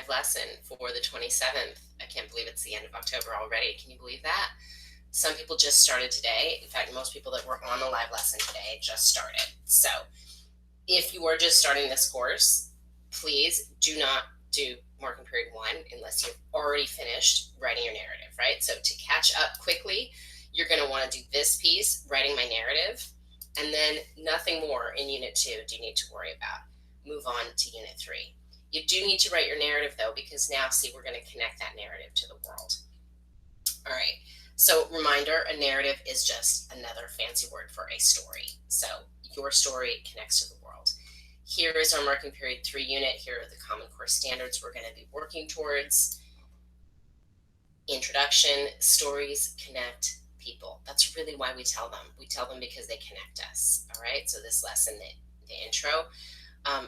live lesson for the 27th. I can't believe it's the end of October already. Can you believe that? Some people just started today. In fact, most people that were on the live lesson today just started. So if you are just starting this course, please do not do marking period 1 unless you've already finished writing your narrative, right? So to catch up quickly, you're going to want to do this piece, writing my narrative, and then nothing more in Unit 2 do you need to worry about. Move on to Unit 3. You do need to write your narrative, though, because now, see, we're going to connect that narrative to the world. All right. So reminder, a narrative is just another fancy word for a story. So your story connects to the world. Here is our marking period 3 unit. Here are the Common Core standards we're going to be working towards. Introduction, stories connect people. That's really why we tell them. We tell them because they connect us. All right. So this lesson, the intro.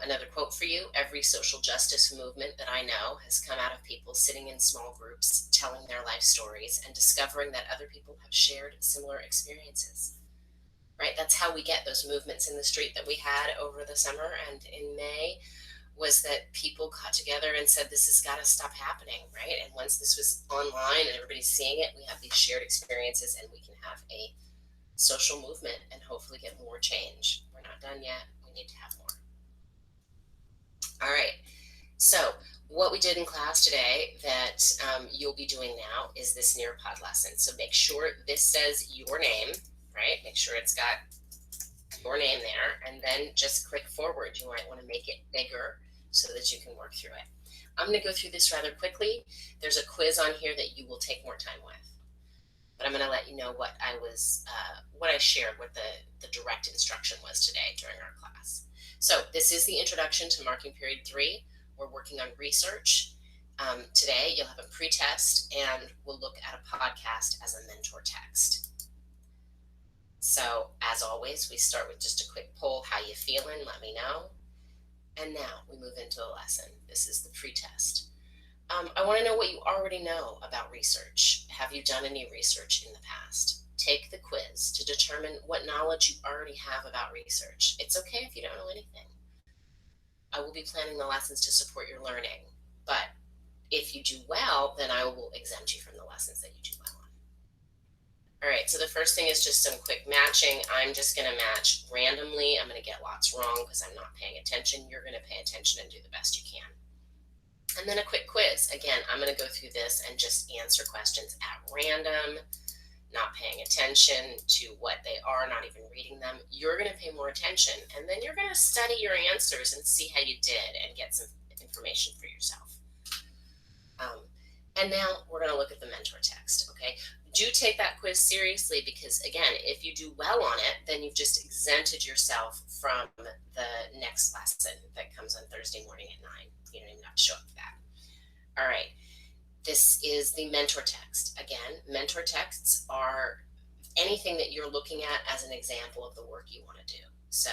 Another quote for you: every social justice movement that I know has come out of people sitting in small groups, telling their life stories, and discovering that other people have shared similar experiences. Right? That's how we get those movements in the street that we had over the summer and in May, was that people got together and said, this has got to stop happening, right? And once this was online and everybody's seeing it, we have these shared experiences and we can have a social movement and hopefully get more change. We're not done yet. We need to have more. All right, so what we did in class today that you'll be doing now is this Nearpod lesson. So make sure this says your name, right? Make sure it's got your name there, and then just click forward. You might want to make it bigger so that you can work through it. I'm going to go through this rather quickly. There's a quiz on here that you will take more time with, but I'm going to let you know what I shared, what the direct instruction was today during our class. So this is the introduction to marking period 3. We're working on research. Today you'll have a pretest and we'll look at a podcast as a mentor text. So as always, we start with just a quick poll. How you feeling? Let me know. And now we move into the lesson. This is the pretest. I want to know what you already know about research. Have you done any research in the past? Take the quiz to determine what knowledge you already have about research. It's okay if you don't know anything. I will be planning the lessons to support your learning, but if you do well, then I will exempt you from the lessons that you do well on. All right, so the first thing is just some quick matching. I'm just going to match randomly. I'm going to get lots wrong because I'm not paying attention. You're going to pay attention and do the best you can. And then a quick quiz. Again, I'm going to go through this and just answer questions at random, not paying attention to what they are, not even reading them. You're going to pay more attention, and then you're going to study your answers and see how you did and get some information for yourself. And now we're going to look at the mentor text, okay? Do take that quiz seriously because, again, if you do well on it, then you've just exempted yourself from the next lesson that comes on Thursday morning at 9. You don't even have to show up for that. All right. This is the mentor text. Again, mentor texts are anything that you're looking at as an example of the work you want to do. So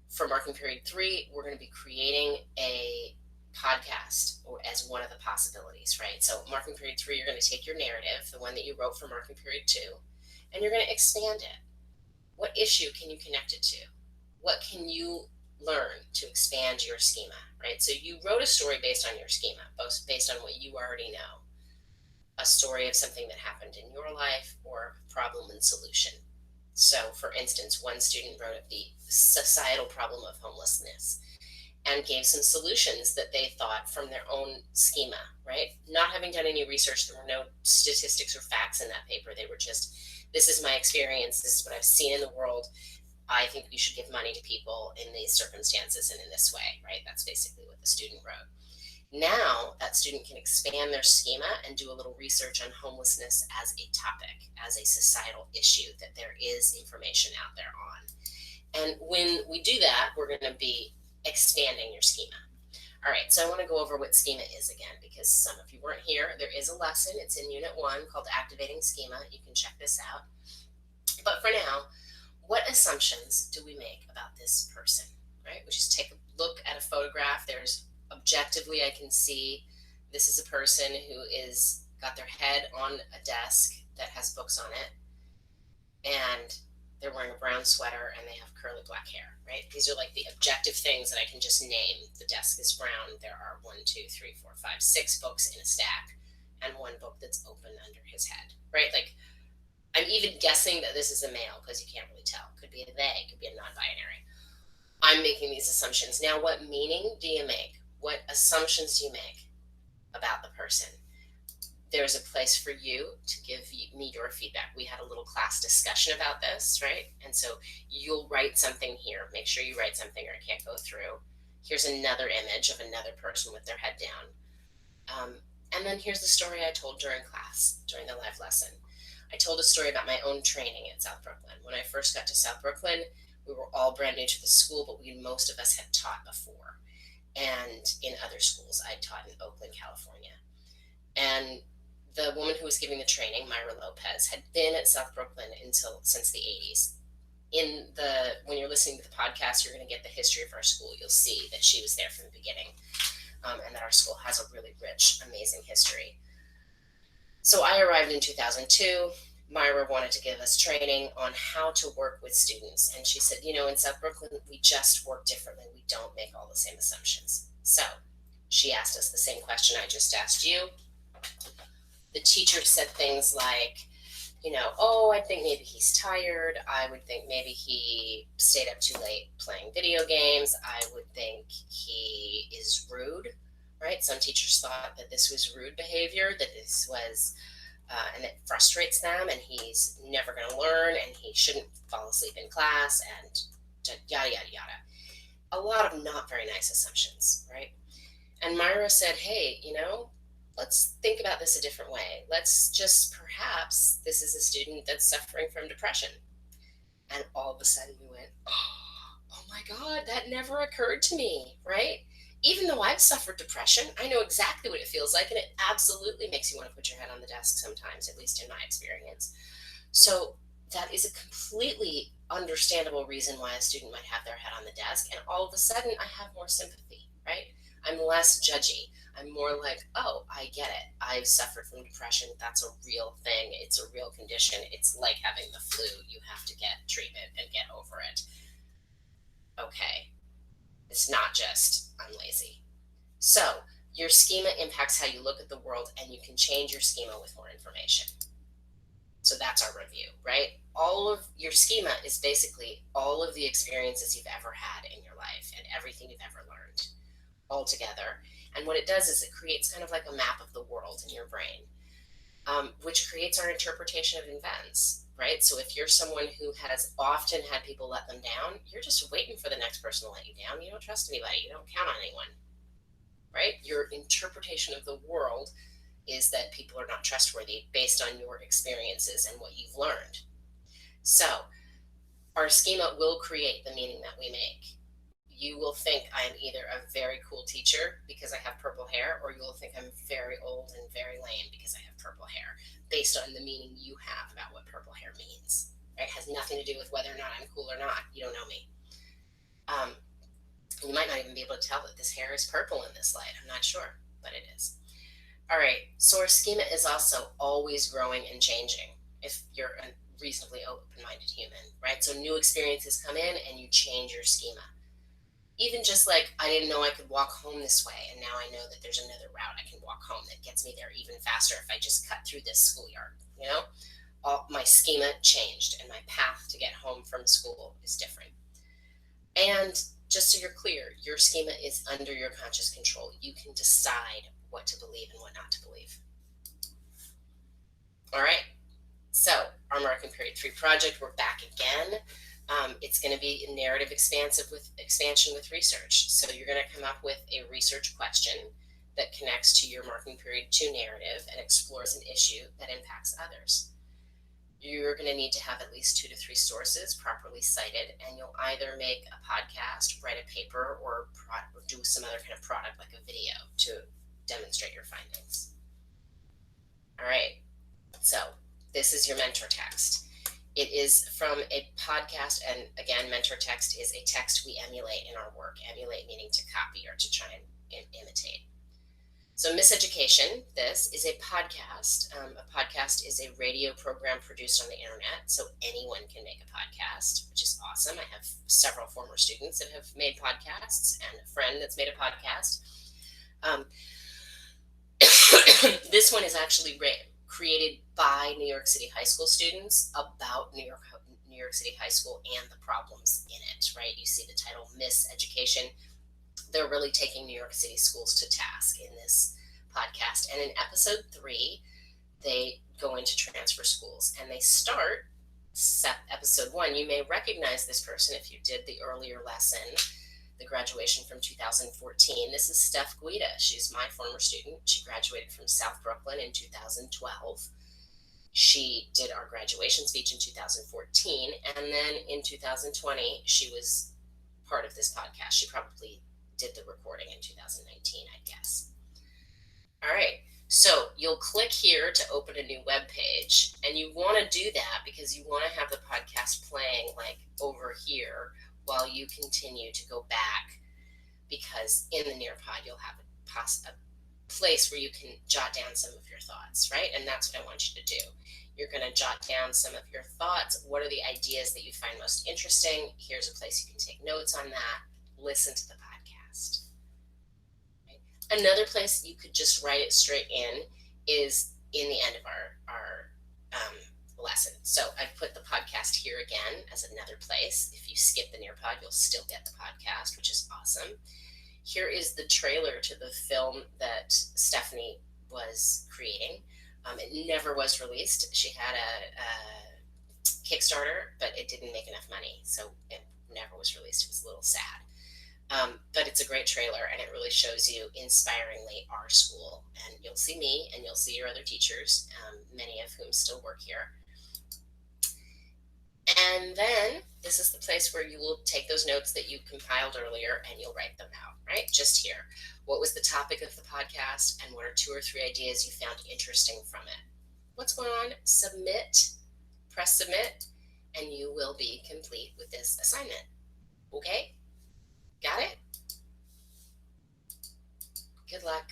for marking period 3, we're going to be creating a podcast or as one of the possibilities, right? So marking period 3, you're going to take your narrative, the one that you wrote for marking period 2, and you're going to expand it. What issue can you connect it to? What can you learn to expand your schema, right? So you wrote a story based on your schema, based on what you already know. A story of something that happened in your life or problem and solution. So for instance, one student wrote of the societal problem of homelessness and gave some solutions that they thought from their own schema, right? Not having done any research, there were no statistics or facts in that paper. They were just, this is my experience, this is what I've seen in the world. I think we should give money to people in these circumstances and in this way, right? That's basically what the student wrote. Now that student can expand their schema and do a little research on homelessness as a topic, as a societal issue that there is information out there on. And when we do that, we're going to be expanding your schema. All right, so I want to go over what schema is again, because some of you weren't here. There is a lesson. It's in Unit 1 called Activating Schema. You can check this out. But for now, what assumptions do we make about this person, right? We just take a look at a photograph. There's objectively, I can see this is a person who is got their head on a desk that has books on it, and they're wearing a brown sweater, and they have curly black hair, right? These are like the objective things that I can just name. The desk is brown. There are 6 books in a stack, and one book that's open under his head, right? Like, I'm even guessing that this is a male because you can't really tell. Could be a they, could be a non-binary. I'm making these assumptions. Now, what meaning do you make? What assumptions do you make about the person? There's a place for you to give me your feedback. We had a little class discussion about this, right? And so you'll write something here. Make sure you write something or it can't go through. Here's another image of another person with their head down. And then here's the story I told during class, during the live lesson. I told a story about my own training at South Brooklyn. When I first got to South Brooklyn, we were all brand new to the school, but most of us had taught before. And in other schools, I taught in Oakland, California. And the woman who was giving the training, Myra Lopez, had been at South Brooklyn since the 80s. When you're listening to the podcast, you're going to get the history of our school. You'll see that she was there from the beginning, and that our school has a really rich, amazing history. So I arrived in 2002. Myra wanted to give us training on how to work with students. And she said, in South Brooklyn, we just work differently. We don't make all the same assumptions. So she asked us the same question I just asked you. The teacher said things like, I think maybe he's tired. I would think maybe he stayed up too late playing video games. I would think he is rude, right? Some teachers thought that this was rude behavior, that this was, and it frustrates them, and he's never going to learn, and he shouldn't fall asleep in class, and yada, yada, yada. A lot of not very nice assumptions, right? And Myra said, hey, let's think about this a different way. Let's just, perhaps this is a student that's suffering from depression. And all of a sudden we went, oh my God, that never occurred to me, right? Even though I've suffered depression, I know exactly what it feels like, and it absolutely makes you want to put your head on the desk sometimes, at least in my experience. So that is a completely understandable reason why a student might have their head on the desk, and all of a sudden I have more sympathy, right? I'm less judgy. I'm more like, oh, I get it. I've suffered from depression. That's a real thing. It's a real condition. It's like having the flu. You have to get treatment and get over it. Okay. It's not just, I'm lazy. So your schema impacts how you look at the world, and you can change your schema with more information. So that's our review, right? All of your schema is basically all of the experiences you've ever had in your life and everything you've ever learned all together. And what it does is it creates kind of like a map of the world in your brain, which creates our interpretation of events, right? So if you're someone who has often had people let them down, you're just waiting for the next person to let you down. You don't trust anybody. You don't count on anyone, right? Your interpretation of the world is that people are not trustworthy based on your experiences and what you've learned. So our schema will create the meaning that we make. You will think I'm either a very cool teacher because I have purple hair, or you will think I'm very old and very lame because I have purple hair, based on the meaning you have about what purple hair means. Right? It has nothing to do with whether or not I'm cool or not. You don't know me. You might not even be able to tell that this hair is purple in this light. I'm not sure, but it is. All right, so our schema is also always growing and changing if you're a reasonably open-minded human, right? So new experiences come in and you change your schema. Even just like, I didn't know I could walk home this way, and now I know that there's another route I can walk home that gets me there even faster if I just cut through this schoolyard, my schema changed, and my path to get home from school is different. And just so you're clear, your schema is under your conscious control. You can decide what to believe and what not to believe. All right, so our Marking Period 3 project, we're back again. It's going to be a narrative expansion with research. So you're going to come up with a research question that connects to your Marking Period 2 narrative and explores an issue that impacts others. You're going to need to have at least 2 to 3 sources properly cited, and you'll either make a podcast, write a paper, or do some other kind of product like a video to demonstrate your findings. All right, so this is your mentor text. It is from a podcast, and again, mentor text is a text we emulate in our work. Emulate meaning to copy or to try and imitate. So, Miseducation, this is a podcast. A podcast is a radio program produced on the internet, so anyone can make a podcast, which is awesome. I have several former students that have made podcasts and a friend that's made a podcast. Um, this one is actually created by New York City high school students about New York City high school and the problems in it, right? You see the title Miseducation. They're really taking New York City schools to task in this podcast. And in episode 3, they go into transfer schools and they start episode 1. You may recognize this person if you did the earlier lesson, the graduation from 2014. This is Steph Guida. She's my former student. She graduated from South Brooklyn in 2012. She did our graduation speech in 2014. And then in 2020, she was part of this podcast. She probably did the recording in 2019, I guess. All right. So you'll click here to open a new web page, and you want to do that because you want to have the podcast playing like over here while you continue to go back, because in the Nearpod you'll have a place where you can jot down some of your thoughts, right? And that's what I want you to do. You're going to jot down some of your thoughts. What are the ideas that you find most interesting? Here's a place you can take notes on that. Listen to the podcast. Another place you could just write it straight in is in the end of our lesson. So I've put the podcast here again as another place. If you skip the Nearpod, you'll still get the podcast, which is awesome. Here is the trailer to the film that Stephanie was creating. It never was released. She had a Kickstarter, but it didn't make enough money, so it never was released. It was a little sad. But it's a great trailer, and it really shows you inspiringly our school. And you'll see me, and you'll see your other teachers, many of whom still work here. And then this is the place where you will take those notes that you compiled earlier and you'll write them out, right? Just here. What was the topic of the podcast, and what are 2 or 3 ideas you found interesting from it? What's going on? Submit, press submit, and you will be complete with this assignment. Okay? Got it? Good luck.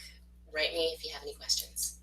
Write me if you have any questions.